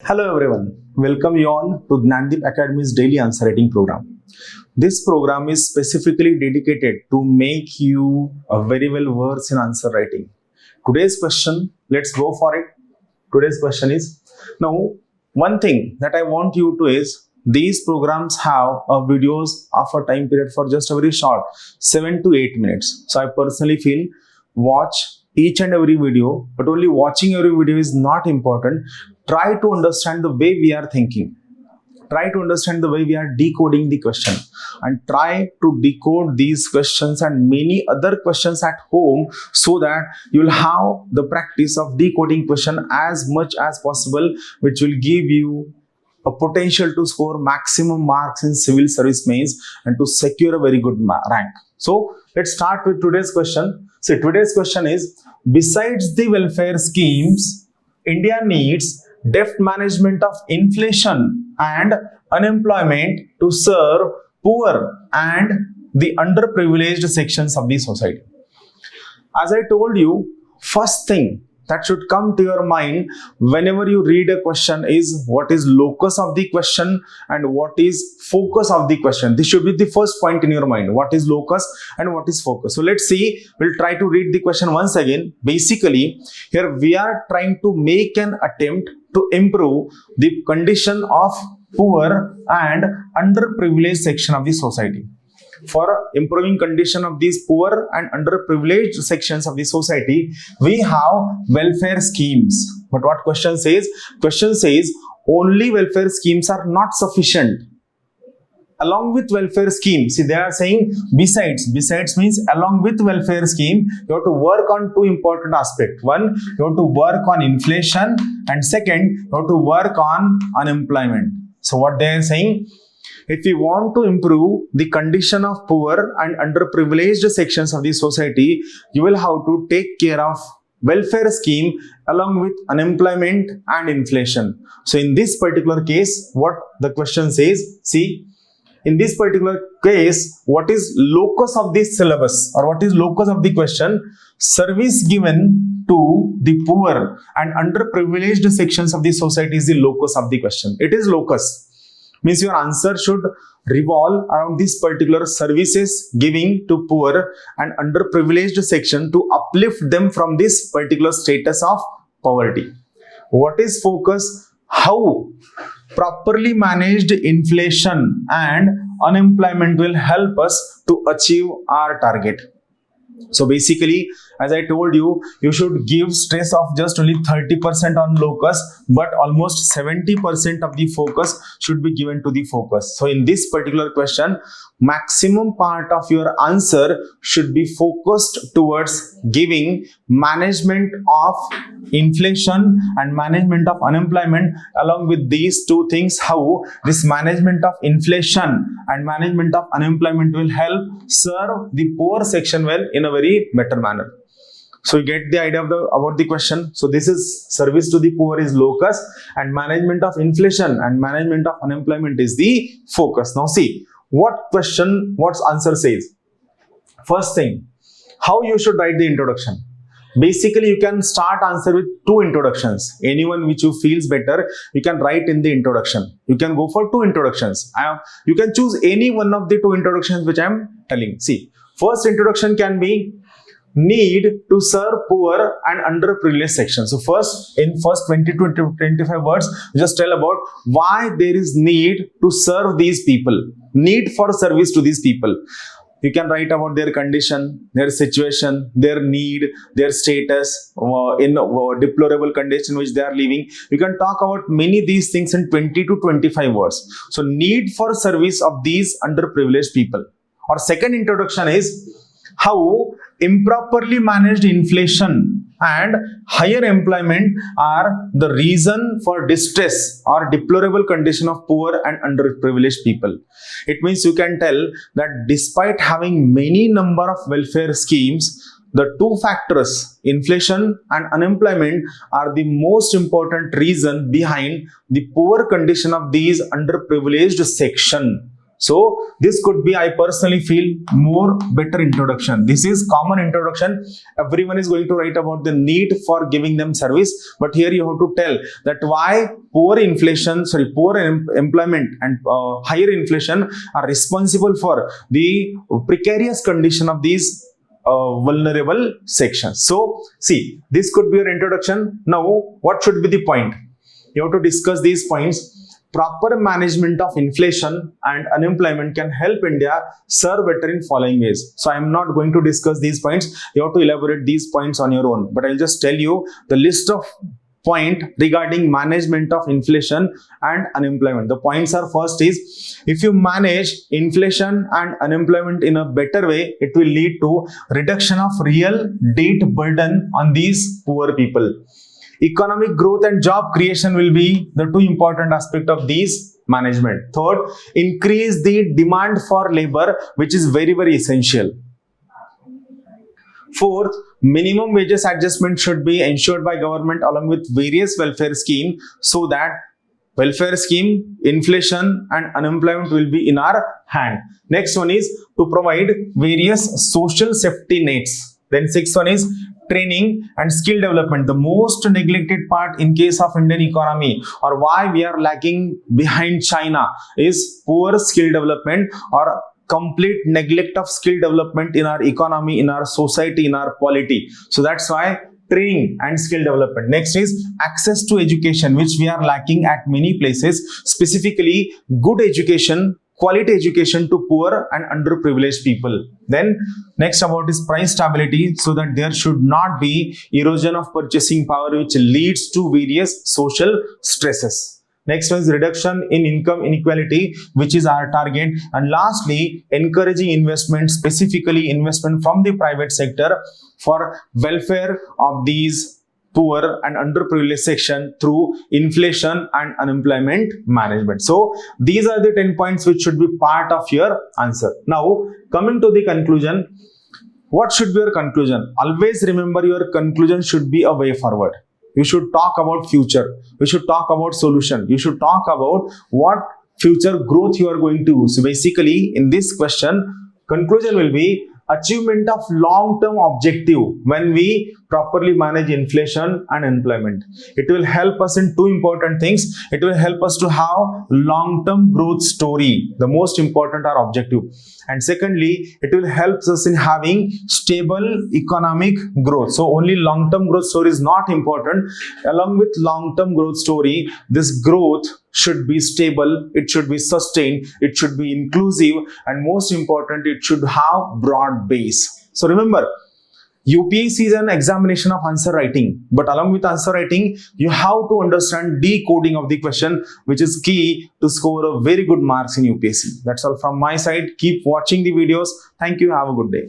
Hello everyone, welcome you all to Gnanadeep Academy's daily answer writing program. This program is specifically dedicated to make you a very well versed in answer writing. Today's question, let's go for it. Today's question is, now one thing that I want you to is, these programs have videos of a time period for just a very short 7 to 8 minutes. So I personally feel watch each and every video, but only watching every video is not important. Try to understand the way we are thinking. Try to understand the way we are decoding the question, and try to decode these questions and many other questions at home, so that you will have the practice of decoding question as much as possible, which will give you a potential to score maximum marks in civil service mains and to secure a very good rank. So let's start with today's question. So today's question is, besides the welfare schemes, India needs deft management of inflation and unemployment to serve poor and the underprivileged sections of the society. As I told you, first thing that should come to your mind whenever you read a question is what is locus of the question and what is focus of the question. This should be the first point in your mind. What is locus and what is focus? So let's see, we'll try to read the question once again. Basically, here we are trying to make an attempt to improve the condition of poor and underprivileged section of the society. For improving condition of these poor and underprivileged sections of the society, we have welfare schemes. But what question says? Question says only welfare schemes are not sufficient. Along with welfare schemes, see, they are saying besides. Besides means along with welfare scheme, you have to work on two important aspects. One, you have to work on inflation, and second, you have to work on unemployment. So what they are saying, if we want to improve the condition of poor and underprivileged sections of the society, you will have to take care of welfare scheme along with unemployment and inflation. So in this particular case, what the question says, see, in this particular case, what is locus of this syllabus or what is locus of the question? Service given to the poor and underprivileged sections of the society is the locus of the question. It is locus. Means your answer should revolve around this particular services giving to poor and underprivileged section to uplift them from this particular status of poverty. What is focus? How properly managed inflation and unemployment will help us to achieve our target. So basically, as I told you, you should give stress of just only 30% on locus, but almost 70% of the focus should be given to the focus. So in this particular question, maximum part of your answer should be focused towards giving management of inflation and management of unemployment. Along with these two things, how this management of inflation and management of unemployment will help serve the poor section well in a very better manner. So you get the idea of about the question. So this is service to the poor is locus, and management of inflation and management of unemployment is the focus. Now see what answer says. First thing, how you should write the introduction. Basically, you can start answer with two introductions. Anyone which you feels better, you can write in the introduction. You can go for two introductions. You can choose any one of the two introductions which I am telling. See, first introduction can be need to serve poor and underprivileged sections. So in first 20 to 25 words, just tell about why there is need to serve these people, need for service to these people. You can write about their condition, their situation, their need, their status, in deplorable condition which they are living. You can talk about many these things in 20 to 25 words. So need for service of these underprivileged people. Or second introduction is how improperly managed inflation and higher employment are the reason for distress or deplorable condition of poor and underprivileged people. It means you can tell that despite having many number of welfare schemes, the two factors, inflation and unemployment, are the most important reason behind the poor condition of these underprivileged section. So this could be, I personally feel, more better introduction. This is common introduction. Everyone is going to write about the need for giving them service, but here you have to tell that why poor employment and higher inflation are responsible for the precarious condition of these vulnerable sections. So see, this could be your introduction. Now what should be the point? You have to discuss these points. Proper management of inflation and unemployment can help India serve better in following ways. So I am not going to discuss these points. You have to elaborate these points on your own. But I'll just tell you the list of point regarding management of inflation and unemployment. The points are: first is, if you manage inflation and unemployment in a better way, it will lead to reduction of real debt burden on these poor people. Economic growth and job creation will be the two important aspects of these management. Third, increase the demand for labor, which is very, very essential. Fourth, minimum wages adjustment should be ensured by government along with various welfare scheme, so that welfare scheme, inflation and unemployment will be in our hand. Next one is to provide various social safety nets. Then sixth one is training and skill development. The most neglected part in case of Indian economy, or why we are lagging behind China, is poor skill development or complete neglect of skill development in our economy, in our society, in our polity. So that's why training and skill development. Next is access to education, which we are lacking at many places, specifically good education, quality education to poor and underprivileged people. Then next about is price stability, so that there should not be erosion of purchasing power, which leads to various social stresses. Next one is reduction in income inequality, which is our target. And lastly, encouraging investment, specifically investment from the private sector for welfare of these poor and underprivileged section through inflation and unemployment management. So these are the 10 points which should be part of your answer. Now coming to the conclusion, what should be your conclusion? Always remember, your conclusion should be a way forward. You should talk about future. You should talk about solution. You should talk about what future growth you are going to use. So basically in this question, conclusion will be achievement of long-term objective when we properly manage inflation and employment. It will help us in two important things. It will help us to have long-term growth story. The most important are objective. And secondly, it will help us in having stable economic growth. So only long-term growth story is not important. Along with long-term growth story, this growth should be stable, it should be sustained, it should be inclusive, and most important, it should have broad base. So remember, UPSC is an examination of answer writing, but along with answer writing, you have to understand decoding of the question, which is key to score a very good marks in UPSC. That's all from my side. Keep watching the videos. Thank you. Have a good day.